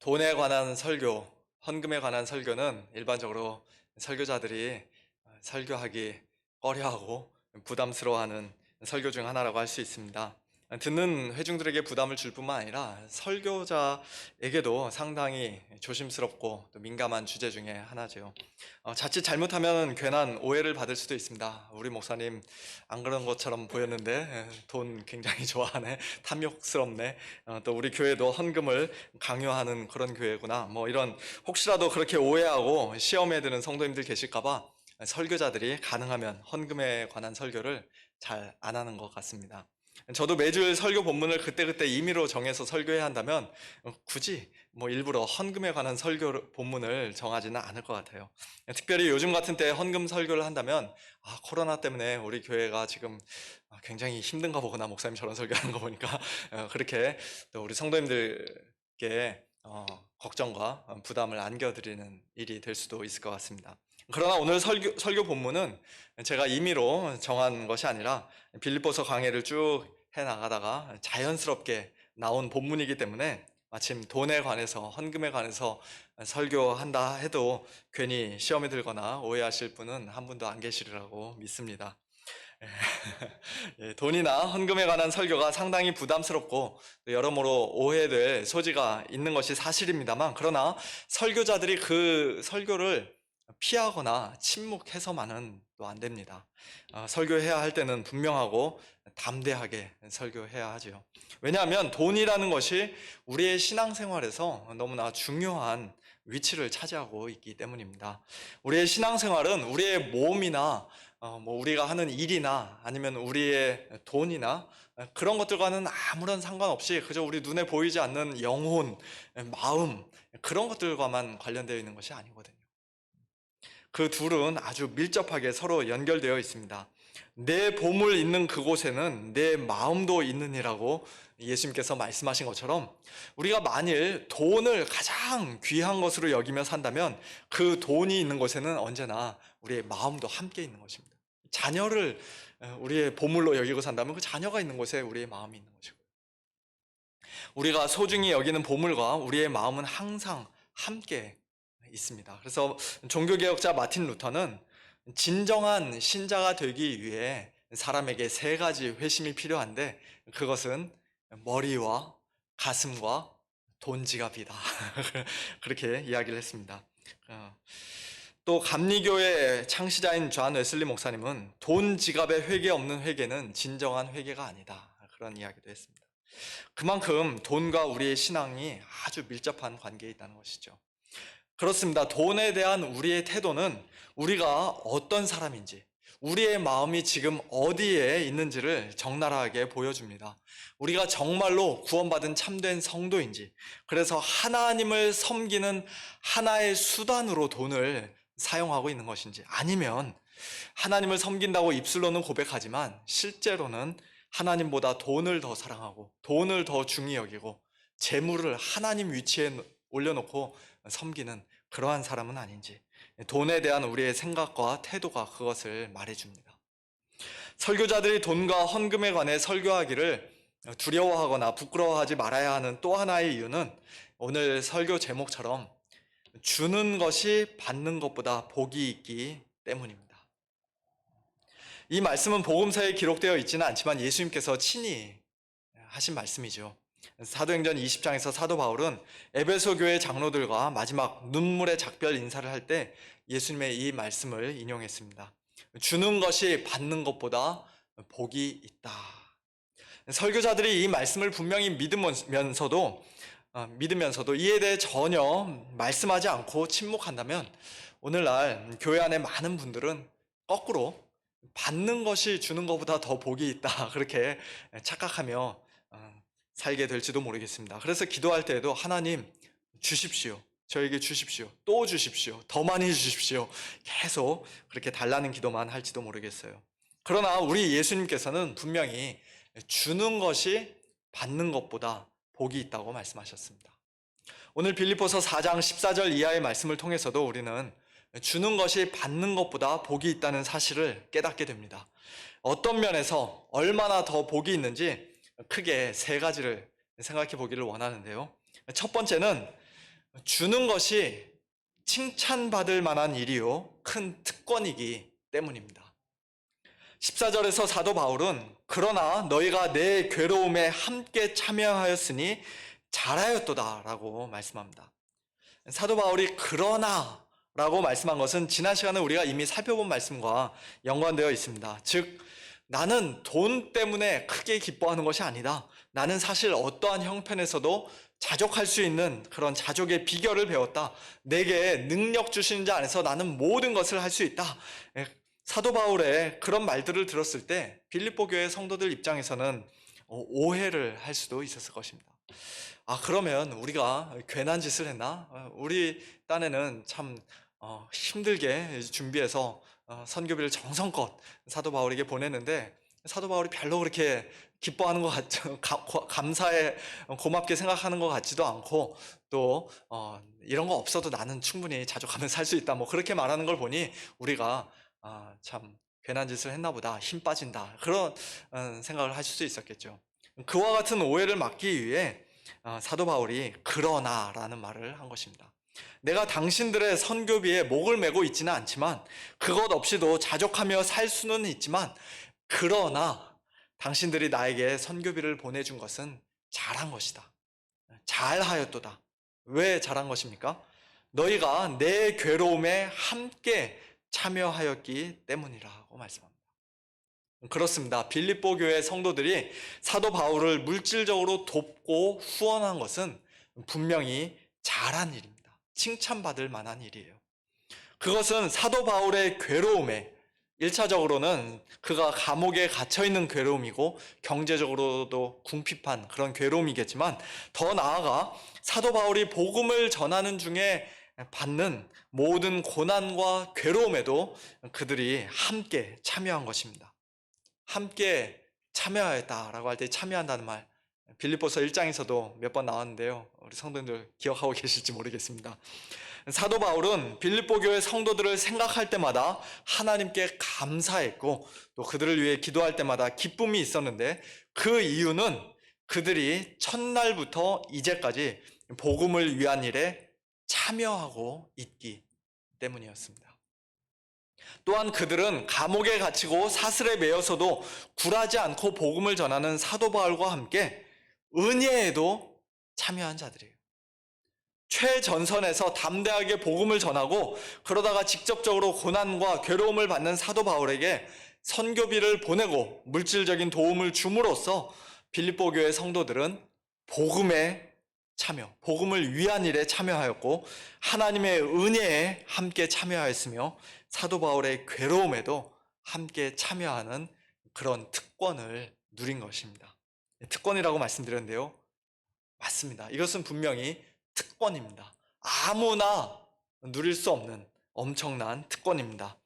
돈에 관한 설교, 헌금에 관한 설교는 일반적으로 설교자들이 설교하기 꺼려하고 부담스러워하는 설교 중 하나라고 할 수 있습니다. 듣는 회중들에게 부담을 줄 뿐만 아니라 설교자에게도 상당히 조심스럽고 또 민감한 주제 중에 하나죠. 자칫 잘못하면 괜한 오해를 받을 수도 있습니다. 우리 목사님 안 그런 것처럼 보였는데 돈 굉장히 좋아하네, 탐욕스럽네, 또 우리 교회도 헌금을 강요하는 그런 교회구나, 뭐 이런 혹시라도 그렇게 오해하고 시험에 드는 성도님들 계실까봐 설교자들이 가능하면 헌금에 관한 설교를 잘 안 하는 것 같습니다. 저도 매주 설교 본문을 그때그때 임의로 정해서 설교해야 한다면 굳이 뭐 일부러 헌금에 관한 설교 본문을 정하지는 않을 것 같아요. 특별히 요즘 같은 때 헌금 설교를 한다면 코로나 때문에 우리 교회가 지금 굉장히 힘든가 보구나, 목사님 저런 설교하는 거 보니까 그렇게 또 우리 성도님들께 걱정과 부담을 안겨드리는 일이 될 수도 있을 것 같습니다. 그러나 오늘 설교 본문은 제가 임의로 정한 것이 아니라 빌립보서 강해를 쭉 해나가다가 자연스럽게 나온 본문이기 때문에 마침 돈에 관해서, 헌금에 관해서 설교한다 해도 괜히 시험에 들거나 오해하실 분은 한 분도 안 계시리라고 믿습니다. 돈이나 헌금에 관한 설교가 상당히 부담스럽고 여러모로 오해될 소지가 있는 것이 사실입니다만, 그러나 설교자들이 그 설교를 피하거나 침묵해서만은 또 안 됩니다. 설교해야 할 때는 분명하고 담대하게 설교해야 하죠. 왜냐하면 돈이라는 것이 우리의 신앙생활에서 너무나 중요한 위치를 차지하고 있기 때문입니다. 우리의 신앙생활은 우리의 몸이나 뭐 우리가 하는 일이나 아니면 우리의 돈이나 그런 것들과는 아무런 상관없이 그저 우리 눈에 보이지 않는 영혼, 마음, 그런 것들과만 관련되어 있는 것이 아니거든요. 그 둘은 아주 밀접하게 서로 연결되어 있습니다. 내 보물 있는 그곳에는 내 마음도 있느니라고 예수님께서 말씀하신 것처럼, 우리가 만일 돈을 가장 귀한 것으로 여기며 산다면 그 돈이 있는 곳에는 언제나 우리의 마음도 함께 있는 것입니다. 자녀를 우리의 보물로 여기고 산다면 그 자녀가 있는 곳에 우리의 마음이 있는 것이고, 우리가 소중히 여기는 보물과 우리의 마음은 항상 함께 있습니다. 그래서 종교개혁자 마틴 루터는 진정한 신자가 되기 위해 사람에게 세 가지 회심이 필요한데, 그것은 머리와 가슴과 돈 지갑이다. 그렇게 이야기를 했습니다. 또 감리교의 창시자인 존 웨슬리 목사님은 돈 지갑에 회개 없는 회개는 진정한 회개가 아니다, 그런 이야기도 했습니다. 그만큼 돈과 우리의 신앙이 아주 밀접한 관계에 있다는 것이죠. 그렇습니다. 돈에 대한 우리의 태도는 우리가 어떤 사람인지, 우리의 마음이 지금 어디에 있는지를 적나라하게 보여줍니다. 우리가 정말로 구원받은 참된 성도인지, 그래서 하나님을 섬기는 하나의 수단으로 돈을 사용하고 있는 것인지, 아니면 하나님을 섬긴다고 입술로는 고백하지만 실제로는 하나님보다 돈을 더 사랑하고 돈을 더 중히 여기고 재물을 하나님 위치에 올려놓고 섬기는 그러한 사람은 아닌지, 돈에 대한 우리의 생각과 태도가 그것을 말해줍니다. 설교자들이 돈과 헌금에 관해 설교하기를 두려워하거나 부끄러워하지 말아야 하는 또 하나의 이유는 오늘 설교 제목처럼 주는 것이 받는 것보다 복이 있기 때문입니다. 이 말씀은 복음서에 기록되어 있지는 않지만 예수님께서 친히 하신 말씀이죠. 사도행전 20장에서 사도 바울은 에베소 교회 장로들과 마지막 눈물의 작별 인사를 할 때 예수님의 이 말씀을 인용했습니다. 주는 것이 받는 것보다 복이 있다. 설교자들이 이 말씀을 분명히 믿으면서도 이에 대해 전혀 말씀하지 않고 침묵한다면 오늘날 교회 안에 많은 분들은 거꾸로 받는 것이 주는 것보다 더 복이 있다, 그렇게 착각하며 살게 될지도 모르겠습니다. 그래서 기도할 때에도 하나님 주십시오, 저에게 주십시오, 또 주십시오, 더 많이 주십시오, 계속 그렇게 달라는 기도만 할지도 모르겠어요. 그러나 우리 예수님께서는 분명히 주는 것이 받는 것보다 복이 있다고 말씀하셨습니다. 오늘 빌립보서 4장 14절 이하의 말씀을 통해서도 우리는 주는 것이 받는 것보다 복이 있다는 사실을 깨닫게 됩니다. 어떤 면에서 얼마나 더 복이 있는지 크게 세 가지를 생각해 보기를 원하는데요. 첫 번째는 주는 것이 칭찬받을 만한 일이요 큰 특권이기 때문입니다. 14절에서 사도 바울은 그러나 너희가 내 괴로움에 함께 참여하였으니 잘하였도다 라고 말씀합니다. 사도 바울이 그러나 라고 말씀한 것은 지난 시간에 우리가 이미 살펴본 말씀과 연관되어 있습니다. 즉 나는 돈 때문에 크게 기뻐하는 것이 아니다. 나는 사실 어떠한 형편에서도 자족할 수 있는 그런 자족의 비결을 배웠다. 내게 능력 주시는 자 안에서 나는 모든 것을 할 수 있다. 사도 바울의 그런 말들을 들었을 때 빌립보 교회 성도들 입장에서는 오해를 할 수도 있었을 것입니다. 그러면 우리가 괜한 짓을 했나? 우리 딴에는 참 힘들게 준비해서 선교비를 정성껏 사도 바울에게 보냈는데 사도 바울이 별로 그렇게 기뻐하는 것 같죠. 감사해 고맙게 생각하는 것 같지도 않고 또 이런 거 없어도 나는 충분히 자족하면 살 수 있다. 뭐 그렇게 말하는 걸 보니 우리가 참 괜한 짓을 했나 보다, 힘 빠진다, 그런 생각을 하실 수 있었겠죠. 그와 같은 오해를 막기 위해 사도 바울이 그러나 라는 말을 한 것입니다. 내가 당신들의 선교비에 목을 메고 있지는 않지만 그것 없이도 자족하며 살 수는 있지만 그러나 당신들이 나에게 선교비를 보내준 것은 잘한 것이다. 잘하였도다. 왜 잘한 것입니까? 너희가 내 괴로움에 함께 참여하였기 때문이라고 말씀합니다. 그렇습니다. 빌립보 교회 성도들이 사도 바울을 물질적으로 돕고 후원한 것은 분명히 잘한 일입니다. 칭찬받을 만한 일이에요. 그것은 사도 바울의 괴로움에 1차적으로는 그가 감옥에 갇혀있는 괴로움이고 경제적으로도 궁핍한 그런 괴로움이겠지만 더 나아가 사도 바울이 복음을 전하는 중에 받는 모든 고난과 괴로움에도 그들이 함께 참여한 것입니다. 함께 참여하였다라고 할 때 참여한다는 말 빌립보서 1장에서도 몇 번 나왔는데요. 우리 성도님들 기억하고 계실지 모르겠습니다. 사도 바울은 빌립보 교회 성도들을 생각할 때마다 하나님께 감사했고 또 그들을 위해 기도할 때마다 기쁨이 있었는데 그 이유는 그들이 첫날부터 이제까지 복음을 위한 일에 참여하고 있기 때문이었습니다. 또한 그들은 감옥에 갇히고 사슬에 매여서도 굴하지 않고 복음을 전하는 사도 바울과 함께 은혜에도 참여한 자들이에요. 최전선에서 담대하게 복음을 전하고 그러다가 직접적으로 고난과 괴로움을 받는 사도 바울에게 선교비를 보내고 물질적인 도움을 줌으로써 빌립보 교회 성도들은 복음에 참여, 복음을 위한 일에 참여하였고 하나님의 은혜에 함께 참여하였으며 사도 바울의 괴로움에도 함께 참여하는 그런 특권을 누린 것입니다. 특권이라고 말씀드렸는데요. 맞습니다. 이것은 분명히 특권입니다. 아무나 누릴 수 없는 엄청난 특권입니다.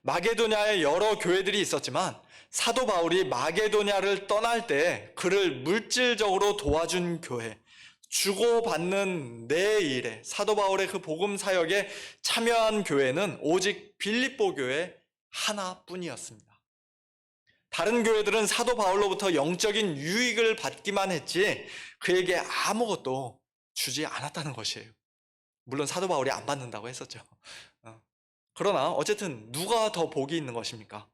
마게도냐에 여러 교회들이 있었지만 사도 바울이 마게도냐를 떠날 때 그를 물질적으로 도와준 교회, 주고받는 내 일에 사도 바울의 그 복음 사역에 참여한 교회는 오직 빌립보 교회 하나뿐이었습니다. 다른 교회들은 사도 바울로부터 영적인 유익을 받기만 했지 그에게 아무것도 주지 않았다는 것이에요. 물론 사도 바울이 안 받는다고 했었죠. 그러나 어쨌든 누가 더 복이 있는 것입니까?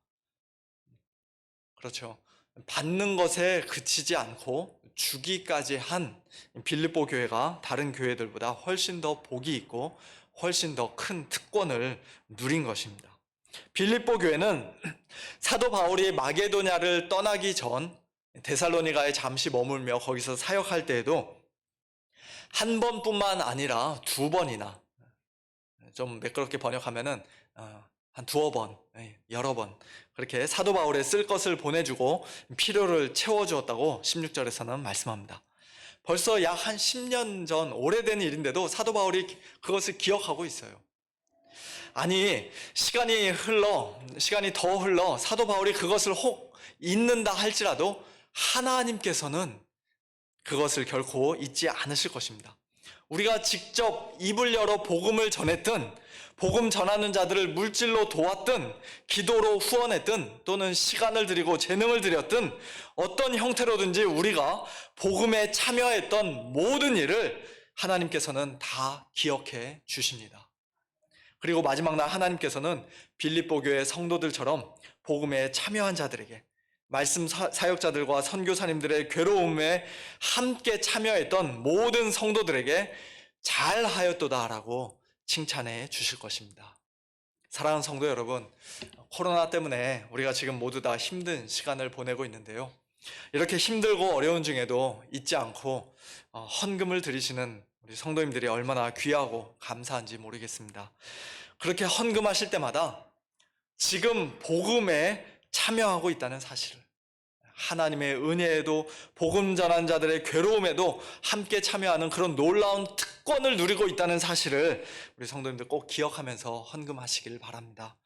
그렇죠. 받는 것에 그치지 않고 주기까지 한 빌립보 교회가 다른 교회들보다 훨씬 더 복이 있고 훨씬 더 큰 특권을 누린 것입니다. 빌립보 교회는 사도 바울이 마게도냐를 떠나기 전 데살로니가에 잠시 머물며 거기서 사역할 때에도 한 번뿐만 아니라 두 번이나, 좀 매끄럽게 번역하면은 한 두어 번, 여러 번 그렇게 사도 바울의 쓸 것을 보내주고 필요를 채워주었다고 16절에서는 말씀합니다. 벌써 약 한 10년 전 오래된 일인데도 사도 바울이 그것을 기억하고 있어요. 아니 시간이 더 흘러 사도 바울이 그것을 혹 잊는다 할지라도 하나님께서는 그것을 결코 잊지 않으실 것입니다. 우리가 직접 입을 열어 복음을 전했든 복음 전하는 자들을 물질로 도왔든 기도로 후원했든 또는 시간을 드리고 재능을 드렸든 어떤 형태로든지 우리가 복음에 참여했던 모든 일을 하나님께서는 다 기억해 주십니다. 그리고 마지막 날 하나님께서는 빌립보 교회 성도들처럼 복음에 참여한 자들에게, 말씀 사역자들과 선교사님들의 괴로움에 함께 참여했던 모든 성도들에게 잘하였도다라고 칭찬해 주실 것입니다. 사랑하는 성도 여러분, 코로나 때문에 우리가 지금 모두 다 힘든 시간을 보내고 있는데요. 이렇게 힘들고 어려운 중에도 잊지 않고 헌금을 드리시는 우리 성도님들이 얼마나 귀하고 감사한지 모르겠습니다. 그렇게 헌금하실 때마다 지금 복음에 참여하고 있다는 사실을, 하나님의 은혜에도 복음 전한 자들의 괴로움에도 함께 참여하는 그런 놀라운 특권을 누리고 있다는 사실을 우리 성도님들 꼭 기억하면서 헌금하시길 바랍니다.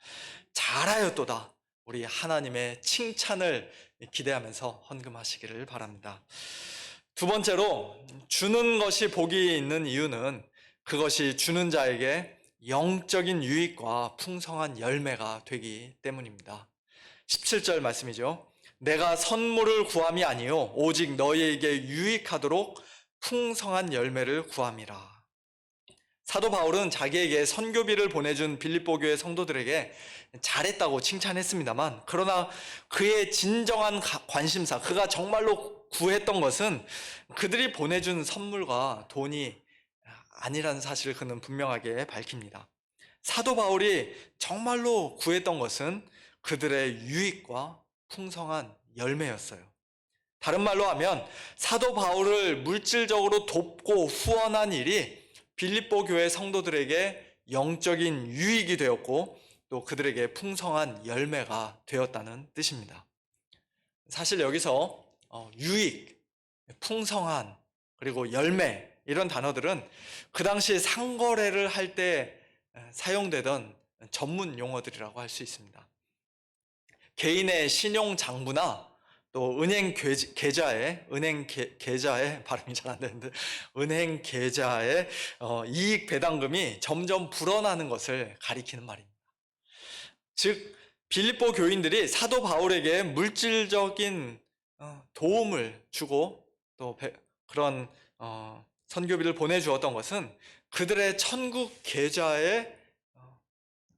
잘하였도다, 우리 하나님의 칭찬을 기대하면서 헌금하시기를 바랍니다. 두 번째로, 주는 것이 복이 있는 이유는 그것이 주는 자에게 영적인 유익과 풍성한 열매가 되기 때문입니다. 17절 말씀이죠. 내가 선물을 구함이 아니요 오직 너희에게 유익하도록 풍성한 열매를 구함이라. 사도 바울은 자기에게 선교비를 보내준 빌립보 교회 성도들에게 잘했다고 칭찬했습니다만, 그러나 그의 진정한 관심사, 그가 정말로 구했던 것은 그들이 보내준 선물과 돈이 아니라는 사실을 그는 분명하게 밝힙니다. 사도 바울이 정말로 구했던 것은 그들의 유익과 풍성한 열매였어요. 다른 말로 하면 사도 바울을 물질적으로 돕고 후원한 일이 빌립보 교회 성도들에게 영적인 유익이 되었고 또 그들에게 풍성한 열매가 되었다는 뜻입니다. 사실 여기서 유익, 풍성한, 그리고 열매, 이런 단어들은 그 당시 상거래를 할 때 사용되던 전문 용어들이라고 할 수 있습니다. 개인의 신용 장부나 또 은행 계좌에, 발음이 잘 안 되는데, 은행 계좌에 이익 배당금이 점점 불어나는 것을 가리키는 말입니다. 즉, 빌립보 교인들이 사도 바울에게 물질적인 도움을 주고 또 그런 선교비를 보내주었던 것은 그들의 천국 계좌에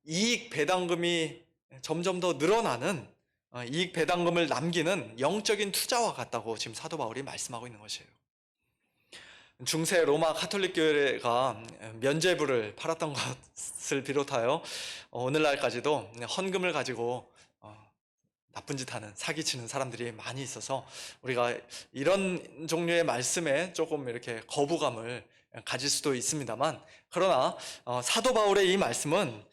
이익 배당금이 점점 더 늘어나는, 이익 배당금을 남기는 영적인 투자와 같다고 지금 사도 바울이 말씀하고 있는 것이에요. 중세 로마 가톨릭 교회가 면죄부를 팔았던 것을 비롯하여 오늘날까지도 헌금을 가지고 나쁜 짓 하는, 사기치는 사람들이 많이 있어서 우리가 이런 종류의 말씀에 조금 이렇게 거부감을 가질 수도 있습니다만, 그러나 사도 바울의 이 말씀은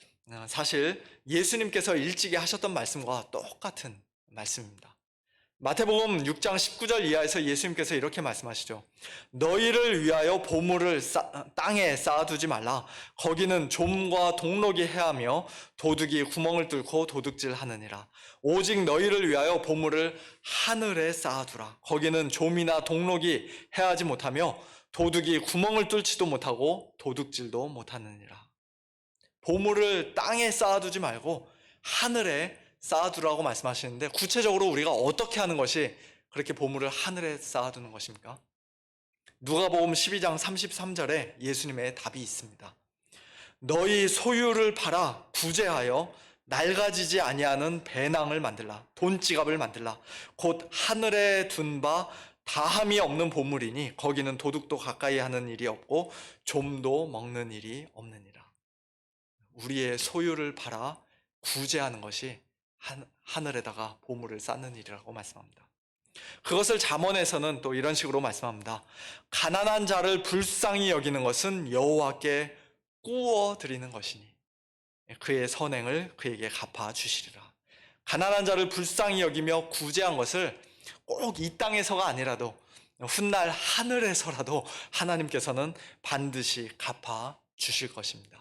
사실 예수님께서 일찍이 하셨던 말씀과 똑같은 말씀입니다. 마태복음 6장 19절 이하에서 예수님께서 이렇게 말씀하시죠. 너희를 위하여 보물을 땅에 쌓아두지 말라. 거기는 좀과 동록이 해하며 도둑이 구멍을 뚫고 도둑질하느니라. 오직 너희를 위하여 보물을 하늘에 쌓아두라. 거기는 좀이나 동록이 해하지 못하며 도둑이 구멍을 뚫지도 못하고 도둑질도 못하느니라. 보물을 땅에 쌓아두지 말고 하늘에 쌓아두라고 말씀하시는데, 구체적으로 우리가 어떻게 하는 것이 그렇게 보물을 하늘에 쌓아두는 것입니까? 누가복음 12장 33절에 예수님의 답이 있습니다. 너희 소유를 팔아 부재하여 낡아지지 아니하는 배낭을 만들라. 돈지갑을 만들라. 곧 하늘에 둔 바 다함이 없는 보물이니 거기는 도둑도 가까이 하는 일이 없고 좀도 먹는 일이 없느니라. 우리의 소유를 팔아 구제하는 것이 하늘에다가 보물을 쌓는 일이라고 말씀합니다. 그것을 잠언에서는 또 이런 식으로 말씀합니다. 가난한 자를 불쌍히 여기는 것은 여호와께 꾸어 드리는 것이니 그의 선행을 그에게 갚아 주시리라. 가난한 자를 불쌍히 여기며 구제한 것을 꼭 이 땅에서가 아니라도 훗날 하늘에서라도 하나님께서는 반드시 갚아 주실 것입니다.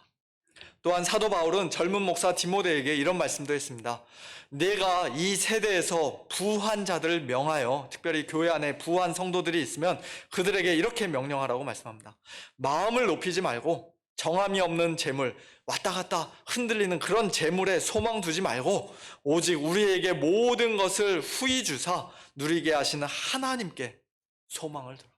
또한 사도 바울은 젊은 목사 디모데에게 이런 말씀도 했습니다. 내가 이 세대에서 부한 자들을 명하여, 특별히 교회 안에 부한 성도들이 있으면 그들에게 이렇게 명령하라고 말씀합니다. 마음을 높이지 말고 정함이 없는 재물, 왔다 갔다 흔들리는 그런 재물에 소망 두지 말고 오직 우리에게 모든 것을 후히 주사 누리게 하시는 하나님께 소망을 두라.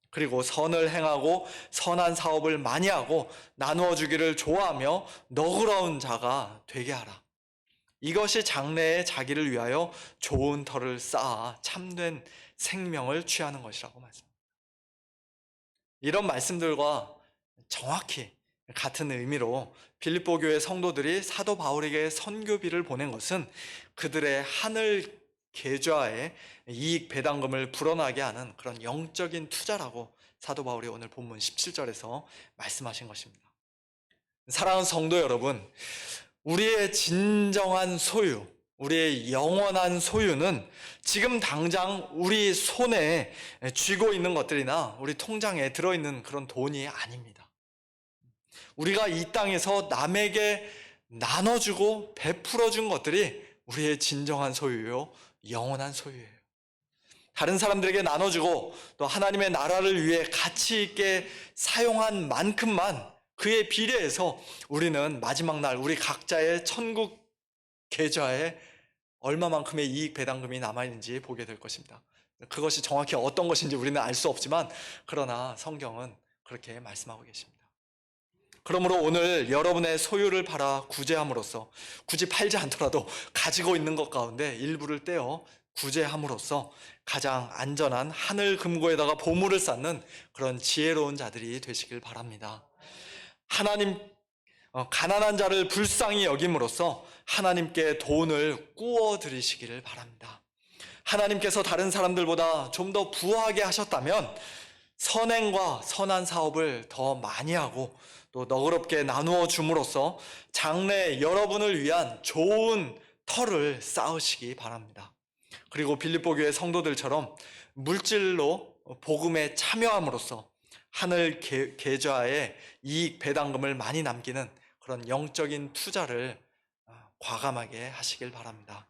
그리고 선을 행하고 선한 사업을 많이 하고 나누어 주기를 좋아하며 너그러운 자가 되게 하라. 이것이 장래에 자기를 위하여 좋은 터를 쌓아 참된 생명을 취하는 것이라고 말씀합니다. 이런 말씀들과 정확히 같은 의미로 빌립보 교회 성도들이 사도 바울에게 선교비를 보낸 것은 그들의 하늘 계좌에 이익 배당금을 불어나게 하는 그런 영적인 투자라고 사도 바울이 오늘 본문 17절에서 말씀하신 것입니다. 사랑하는 성도 여러분, 우리의 진정한 소유, 우리의 영원한 소유는 지금 당장 우리 손에 쥐고 있는 것들이나 우리 통장에 들어있는 그런 돈이 아닙니다. 우리가 이 땅에서 남에게 나눠주고 베풀어준 것들이 우리의 진정한 소유요, 영원한 소유예요. 다른 사람들에게 나눠주고 또 하나님의 나라를 위해 가치 있게 사용한 만큼만 그에 비례해서 우리는 마지막 날 우리 각자의 천국 계좌에 얼마만큼의 이익 배당금이 남아있는지 보게 될 것입니다. 그것이 정확히 어떤 것인지 우리는 알 수 없지만 그러나 성경은 그렇게 말씀하고 계십니다. 그러므로 오늘 여러분의 소유를 팔아 구제함으로써, 굳이 팔지 않더라도 가지고 있는 것 가운데 일부를 떼어 구제함으로써 가장 안전한 하늘 금고에다가 보물을 쌓는 그런 지혜로운 자들이 되시길 바랍니다. 가난한 자를 불쌍히 여김으로써 하나님께 돈을 꾸어 드리시기를 바랍니다. 하나님께서 다른 사람들보다 좀 더 부하게 하셨다면 선행과 선한 사업을 더 많이 하고 또 너그럽게 나누어 줌으로써 장래 여러분을 위한 좋은 터를 쌓으시기 바랍니다. 그리고 빌립보 교회 성도들처럼 물질로 복음에 참여함으로써 하늘 계좌에 이익 배당금을 많이 남기는 그런 영적인 투자를 과감하게 하시길 바랍니다.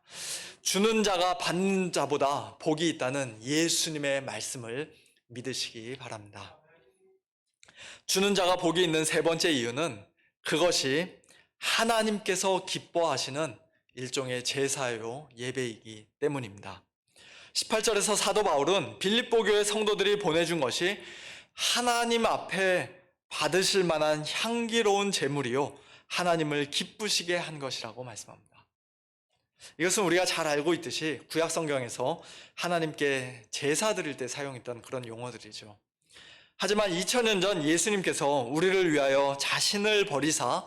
주는 자가 받는 자보다 복이 있다는 예수님의 말씀을 믿으시기 바랍니다. 주는 자가 복이 있는 세 번째 이유는 그것이 하나님께서 기뻐하시는 일종의 제사요 예배이기 때문입니다. 18절에서 사도 바울은 빌립보 교회 성도들이 보내준 것이 하나님 앞에 받으실 만한 향기로운 제물이요 하나님을 기쁘시게 한 것이라고 말씀합니다. 이것은 우리가 잘 알고 있듯이 구약 성경에서 하나님께 제사 드릴 때 사용했던 그런 용어들이죠. 하지만 2000년 전 예수님께서 우리를 위하여 자신을 버리사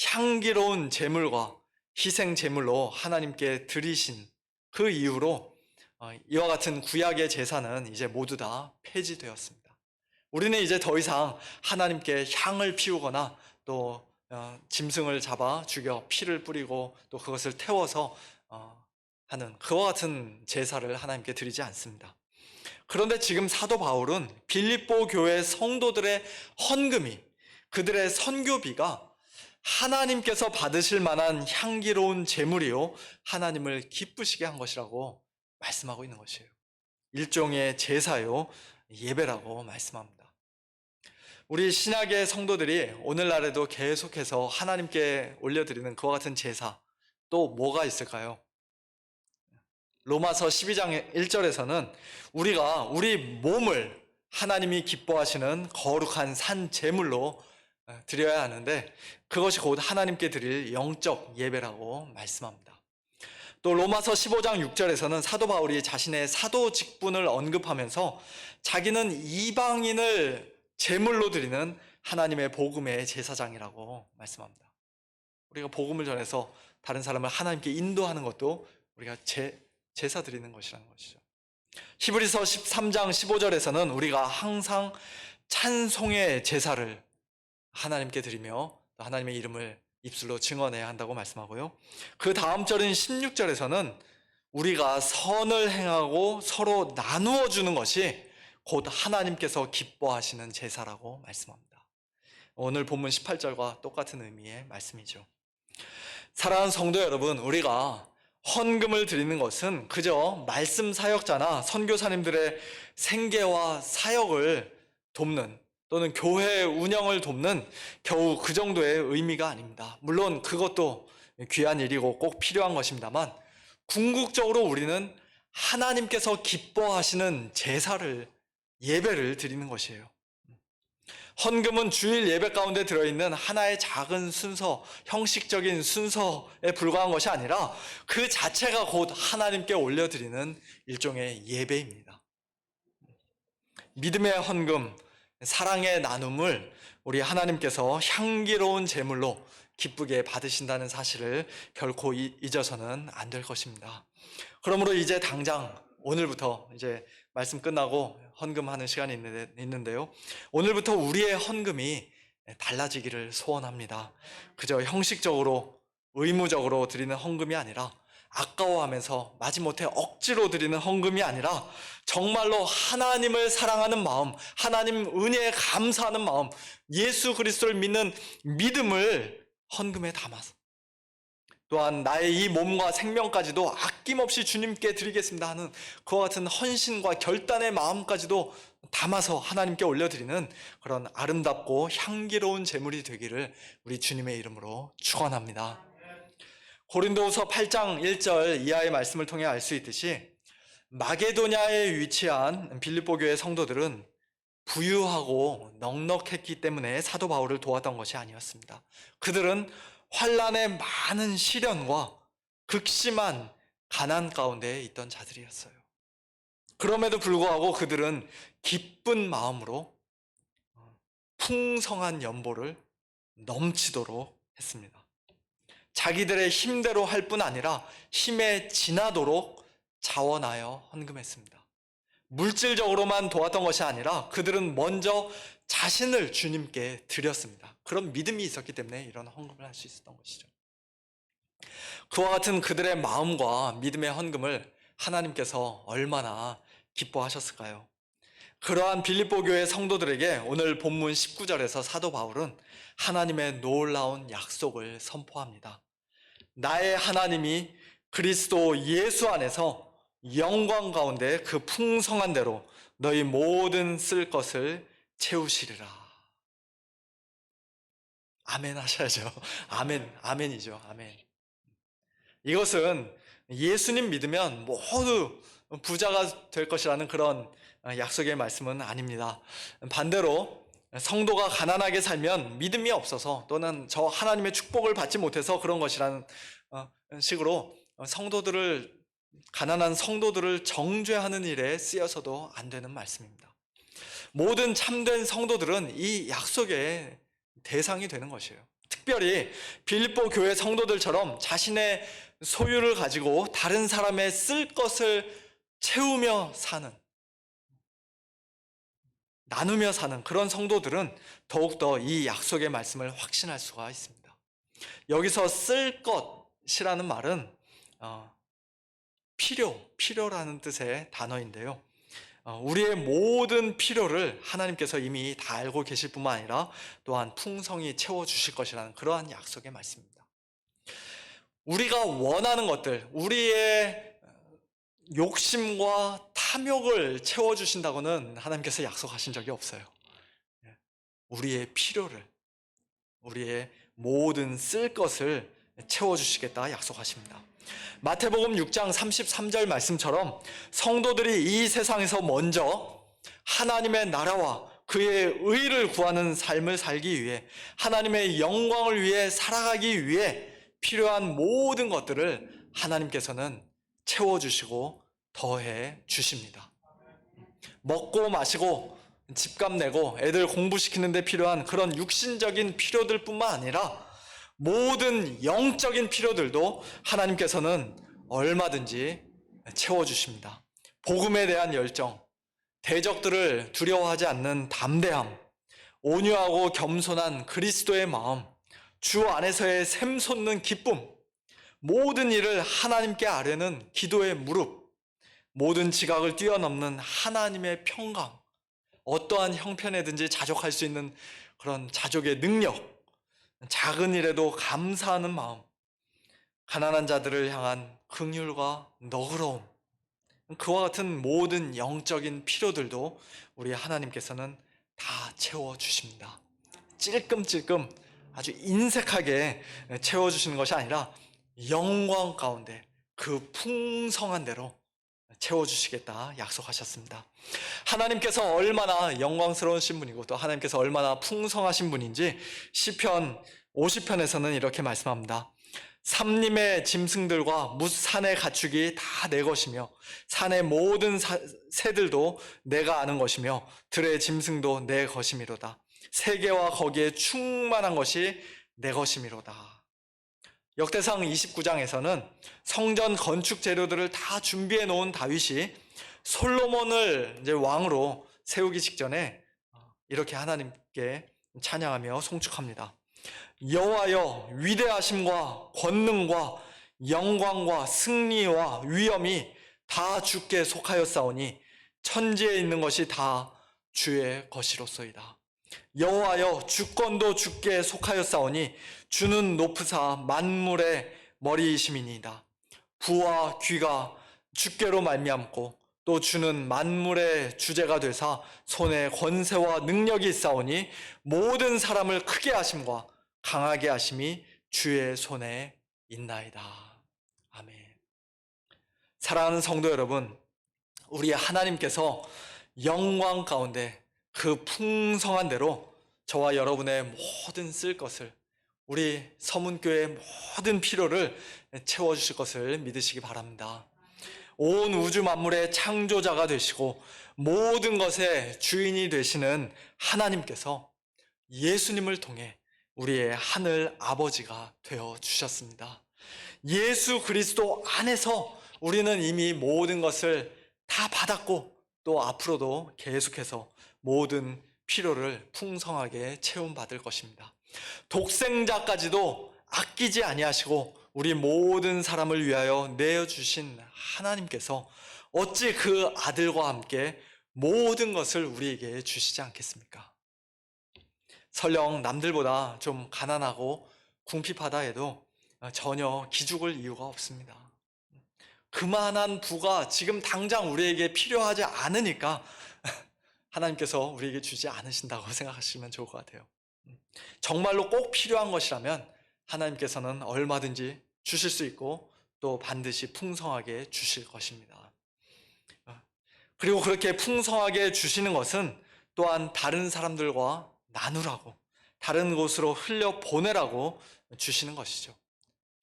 향기로운 제물과 희생 제물로 하나님께 드리신 그 이후로 이와 같은 구약의 제사는 이제 모두 다 폐지되었습니다. 우리는 이제 더 이상 하나님께 향을 피우거나 또 짐승을 잡아 죽여 피를 뿌리고 또 그것을 태워서 하는 그와 같은 제사를 하나님께 드리지 않습니다. 그런데 지금 사도 바울은 빌립보 교회 성도들의 헌금이, 그들의 선교비가 하나님께서 받으실 만한 향기로운 제물이요 하나님을 기쁘시게 한 것이라고 말씀하고 있는 것이에요. 일종의 제사요 예배라고 말씀합니다. 우리 신약의 성도들이 오늘날에도 계속해서 하나님께 올려드리는 그와 같은 제사 또 뭐가 있을까요? 로마서 12장 1절에서는 우리가 우리 몸을 하나님이 기뻐하시는 거룩한 산 제물로 드려야 하는데 그것이 곧 하나님께 드릴 영적 예배라고 말씀합니다. 또 로마서 15장 6절에서는 사도 바울이 자신의 사도 직분을 언급하면서 자기는 이방인을 제물로 드리는 하나님의 복음의 제사장이라고 말씀합니다. 우리가 복음을 전해서 다른 사람을 하나님께 인도하는 것도 우리가 제사 드리는 것이라는 것이죠. 히브리서 13장 15절에서는 우리가 항상 찬송의 제사를 하나님께 드리며 하나님의 이름을 입술로 증언해야 한다고 말씀하고요. 그 다음 절인 16절에서는 우리가 선을 행하고 서로 나누어 주는 것이 곧 하나님께서 기뻐하시는 제사라고 말씀합니다. 오늘 본문 18절과 똑같은 의미의 말씀이죠. 사랑하는 성도 여러분, 우리가 헌금을 드리는 것은 그저 말씀 사역자나 선교사님들의 생계와 사역을 돕는 또는 교회 운영을 돕는 겨우 그 정도의 의미가 아닙니다. 물론 그것도 귀한 일이고 꼭 필요한 것입니다만 궁극적으로 우리는 하나님께서 기뻐하시는 제사를 예배를 드리는 것이에요. 헌금은 주일 예배 가운데 들어있는 하나의 작은 순서, 형식적인 순서에 불과한 것이 아니라 그 자체가 곧 하나님께 올려드리는 일종의 예배입니다. 믿음의 헌금, 사랑의 나눔을 우리 하나님께서 향기로운 제물로 기쁘게 받으신다는 사실을 결코 잊어서는 안 될 것입니다. 그러므로 이제 당장 오늘부터 이제 말씀 끝나고 헌금하는 시간이 있는데요. 오늘부터 우리의 헌금이 달라지기를 소원합니다. 그저 형식적으로 의무적으로 드리는 헌금이 아니라 아까워하면서 마지못해 억지로 드리는 헌금이 아니라 정말로 하나님을 사랑하는 마음, 하나님 은혜에 감사하는 마음, 예수 그리스도를 믿는 믿음을 헌금에 담아서 또한 나의 이 몸과 생명까지도 아낌없이 주님께 드리겠습니다 하는 그와 같은 헌신과 결단의 마음까지도 담아서 하나님께 올려드리는 그런 아름답고 향기로운 제물이 되기를 우리 주님의 이름으로 축원합니다. 고린도후서 8장 1절 이하의 말씀을 통해 알 수 있듯이 마게도냐에 위치한 빌립보 교회 성도들은 부유하고 넉넉했기 때문에 사도 바울을 도왔던 것이 아니었습니다. 그들은 환난의 많은 시련과 극심한 가난 가운데 있던 자들이었어요. 그럼에도 불구하고 그들은 기쁜 마음으로 풍성한 연보를 넘치도록 했습니다. 자기들의 힘대로 할 뿐 아니라 힘에 지나도록 자원하여 헌금했습니다. 물질적으로만 도왔던 것이 아니라 그들은 먼저 자신을 주님께 드렸습니다. 그런 믿음이 있었기 때문에 이런 헌금을 할 수 있었던 것이죠. 그와 같은 그들의 마음과 믿음의 헌금을 하나님께서 얼마나 기뻐하셨을까요? 그러한 빌립보 교회 성도들에게 오늘 본문 19절에서 사도 바울은 하나님의 놀라운 약속을 선포합니다. 나의 하나님이 그리스도 예수 안에서 영광 가운데 그 풍성한 대로 너희 모든 쓸 것을 채우시리라. 아멘 하셔야죠. 아멘, 아멘이죠. 아멘. 이것은 예수님 믿으면 모두 부자가 될 것이라는 그런 약속의 말씀은 아닙니다. 반대로 성도가 가난하게 살면 믿음이 없어서 또는 저 하나님의 축복을 받지 못해서 그런 것이라는 식으로 가난한 성도들을 정죄하는 일에 쓰여서도 안 되는 말씀입니다. 모든 참된 성도들은 이 약속의 대상이 되는 것이에요. 특별히 빌립보 교회 성도들처럼 자신의 소유를 가지고 다른 사람의 쓸 것을 채우며 사는, 나누며 사는 그런 성도들은 더욱더 이 약속의 말씀을 확신할 수가 있습니다. 여기서 쓸 것이라는 말은 필요라는 뜻의 단어인데요. 우리의 모든 필요를 하나님께서 이미 다 알고 계실 뿐만 아니라 또한 풍성히 채워주실 것이라는 그러한 약속의 말씀입니다. 우리가 원하는 것들, 우리의 욕심과 탐욕을 채워주신다고는 하나님께서 약속하신 적이 없어요. 우리의 필요를, 우리의 모든 쓸 것을 채워주시겠다 약속하십니다. 마태복음 6장 33절 말씀처럼 성도들이 이 세상에서 먼저 하나님의 나라와 그의 의를 구하는 삶을 살기 위해 하나님의 영광을 위해 살아가기 위해 필요한 모든 것들을 하나님께서는 채워주시고 더해 주십니다. 먹고 마시고 집값 내고 애들 공부시키는 데 필요한 그런 육신적인 필요들 뿐만 아니라 모든 영적인 필요들도 하나님께서는 얼마든지 채워주십니다. 복음에 대한 열정, 대적들을 두려워하지 않는 담대함, 온유하고 겸손한 그리스도의 마음, 주 안에서의 샘솟는 기쁨, 모든 일을 하나님께 아뢰는 기도의 무릎, 모든 지각을 뛰어넘는 하나님의 평강, 어떠한 형편에든지 자족할 수 있는 그런 자족의 능력, 작은 일에도 감사하는 마음, 가난한 자들을 향한 긍휼과 너그러움, 그와 같은 모든 영적인 필요들도 우리 하나님께서는 다 채워주십니다. 찔끔찔끔 아주 인색하게 채워주시는 것이 아니라 영광 가운데 그 풍성한 대로 채워주시겠다 약속하셨습니다. 하나님께서 얼마나 영광스러우신 분이고 또 하나님께서 얼마나 풍성하신 분인지 시편 50편에서는 이렇게 말씀합니다. 삼림의 짐승들과 산의 가축이 다 내 것이며 산의 모든 새들도 내가 아는 것이며 들의 짐승도 내 것이미로다. 세계와 거기에 충만한 것이 내 것이미로다. 역대상 29장에서는 성전 건축 재료들을 다 준비해 놓은 다윗이 솔로몬을 이제 왕으로 세우기 직전에 이렇게 하나님께 찬양하며 송축합니다. 여호와여, 위대하심과 권능과 영광과 승리와 위엄이 다 주께 속하였사오니 천지에 있는 것이 다 주의 것이로소이다. 여호와여, 주권도 주께 속하였사오니 주는 높으사 만물의 머리이심이니이다. 부와 귀가 주께로 말미암고 또 주는 만물의 주제가 되사 손에 권세와 능력이 있사오니 모든 사람을 크게 하심과 강하게 하심이 주의 손에 있나이다. 아멘. 사랑하는 성도 여러분, 우리 하나님께서 영광 가운데 그 풍성한 대로 저와 여러분의 모든 쓸 것을, 우리 서문교회의 모든 필요를 채워주실 것을 믿으시기 바랍니다. 온 우주 만물의 창조자가 되시고 모든 것의 주인이 되시는 하나님께서 예수님을 통해 우리의 하늘 아버지가 되어 주셨습니다. 예수 그리스도 안에서 우리는 이미 모든 것을 다 받았고 또 앞으로도 계속해서 모든 필요를 풍성하게 채움받을 것입니다. 독생자까지도 아끼지 아니하시고 우리 모든 사람을 위하여 내어주신 하나님께서 어찌 그 아들과 함께 모든 것을 우리에게 주시지 않겠습니까? 설령 남들보다 좀 가난하고 궁핍하다 해도 전혀 기죽을 이유가 없습니다. 그만한 부가 지금 당장 우리에게 필요하지 않으니까 하나님께서 우리에게 주지 않으신다고 생각하시면 좋을 것 같아요. 정말로 꼭 필요한 것이라면 하나님께서는 얼마든지 주실 수 있고 또 반드시 풍성하게 주실 것입니다. 그리고 그렇게 풍성하게 주시는 것은 또한 다른 사람들과 나누라고, 다른 곳으로 흘려 보내라고 주시는 것이죠.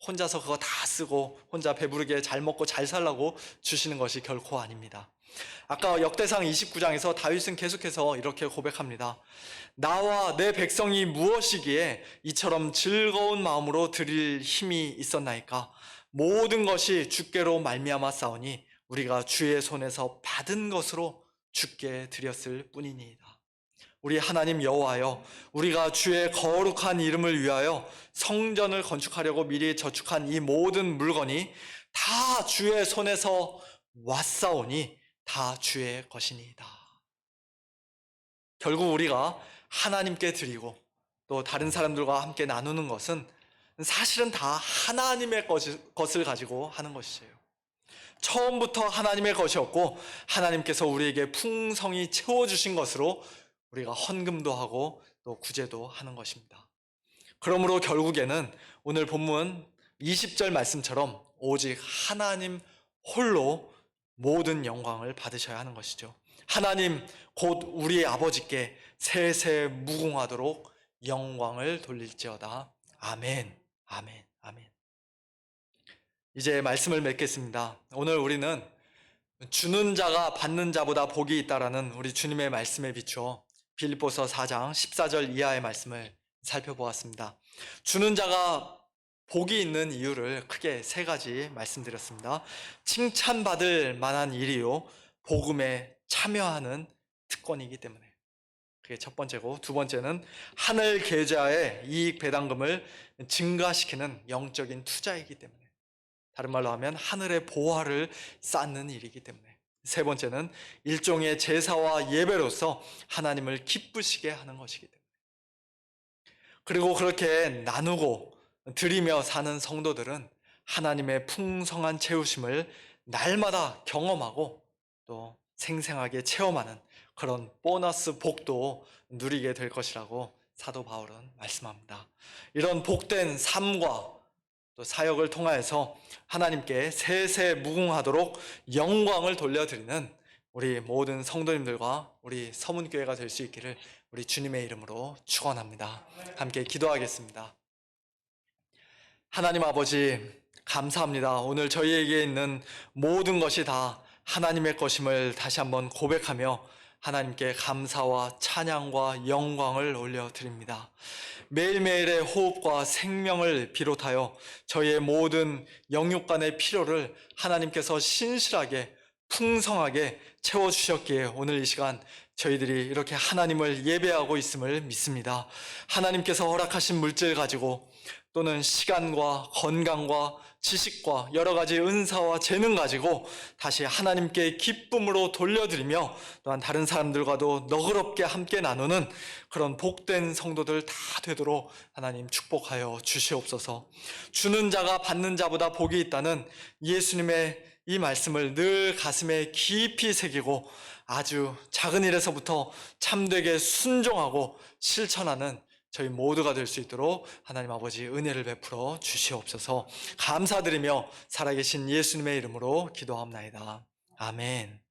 혼자서 그거 다 쓰고 혼자 배부르게 잘 먹고 잘 살라고 주시는 것이 결코 아닙니다. 아까 역대상 29장에서 다윗은 계속해서 이렇게 고백합니다. 나와 내 백성이 무엇이기에 이처럼 즐거운 마음으로 드릴 힘이 있었나이까? 모든 것이 주께로 말미암아 싸우니 우리가 주의 손에서 받은 것으로 주께 드렸을 뿐이니이다. 우리 하나님 여호와여, 우리가 주의 거룩한 이름을 위하여 성전을 건축하려고 미리 저축한 이 모든 물건이 다 주의 손에서 왔사오니 다 주의 것이니이다. 결국 우리가 하나님께 드리고 또 다른 사람들과 함께 나누는 것은 사실은 다 하나님의 것을 가지고 하는 것이에요. 처음부터 하나님의 것이었고 하나님께서 우리에게 풍성히 채워주신 것으로 우리가 헌금도 하고 또 구제도 하는 것입니다. 그러므로 결국에는 오늘 본문 20절 말씀처럼 오직 하나님 홀로 모든 영광을 받으셔야 하는 것이죠. 하나님 곧 우리의 아버지께 세세 무궁하도록 영광을 돌릴지어다. 아멘, 아멘, 아멘. 이제 말씀을 맺겠습니다. 오늘 우리는 주는 자가 받는 자보다 복이 있다라는 우리 주님의 말씀에 비추어 빌립보서 4장 14절 이하의 말씀을 살펴보았습니다. 주는 자가 복이 있는 이유를 크게 세 가지 말씀드렸습니다. 칭찬받을 만한 일이요, 복음에 참여하는 특권이기 때문에 그게 첫 번째고, 두 번째는 하늘 계좌의 이익 배당금을 증가시키는 영적인 투자이기 때문에, 다른 말로 하면 하늘의 보화를 쌓는 일이기 때문에, 세 번째는 일종의 제사와 예배로서 하나님을 기쁘시게 하는 것이기 때문에, 그리고 그렇게 나누고 드리며 사는 성도들은 하나님의 풍성한 채우심을 날마다 경험하고 또 생생하게 체험하는 그런 보너스 복도 누리게 될 것이라고 사도 바울은 말씀합니다. 이런 복된 삶과 또 사역을 통하여서 하나님께 세세 무궁하도록 영광을 돌려드리는 우리 모든 성도님들과 우리 서문교회가 될 수 있기를 우리 주님의 이름으로 축원합니다. 함께 기도하겠습니다. 하나님 아버지, 감사합니다. 오늘 저희에게 있는 모든 것이 다 하나님의 것임을 다시 한번 고백하며 하나님께 감사와 찬양과 영광을 올려드립니다. 매일매일의 호흡과 생명을 비롯하여 저희의 모든 영육간의 필요를 하나님께서 신실하게 풍성하게 채워주셨기에 오늘 이 시간 저희들이 이렇게 하나님을 예배하고 있음을 믿습니다. 하나님께서 허락하신 물질 가지고 또는 시간과 건강과 지식과 여러 가지 은사와 재능 가지고 다시 하나님께 기쁨으로 돌려드리며 또한 다른 사람들과도 너그럽게 함께 나누는 그런 복된 성도들 다 되도록 하나님 축복하여 주시옵소서. 주는 자가 받는 자보다 복이 있다는 예수님의 이 말씀을 늘 가슴에 깊이 새기고 아주 작은 일에서부터 참되게 순종하고 실천하는 저희 모두가 될 수 있도록 하나님 아버지 은혜를 베풀어 주시옵소서. 감사드리며 살아계신 예수님의 이름으로 기도합나이다. 아멘.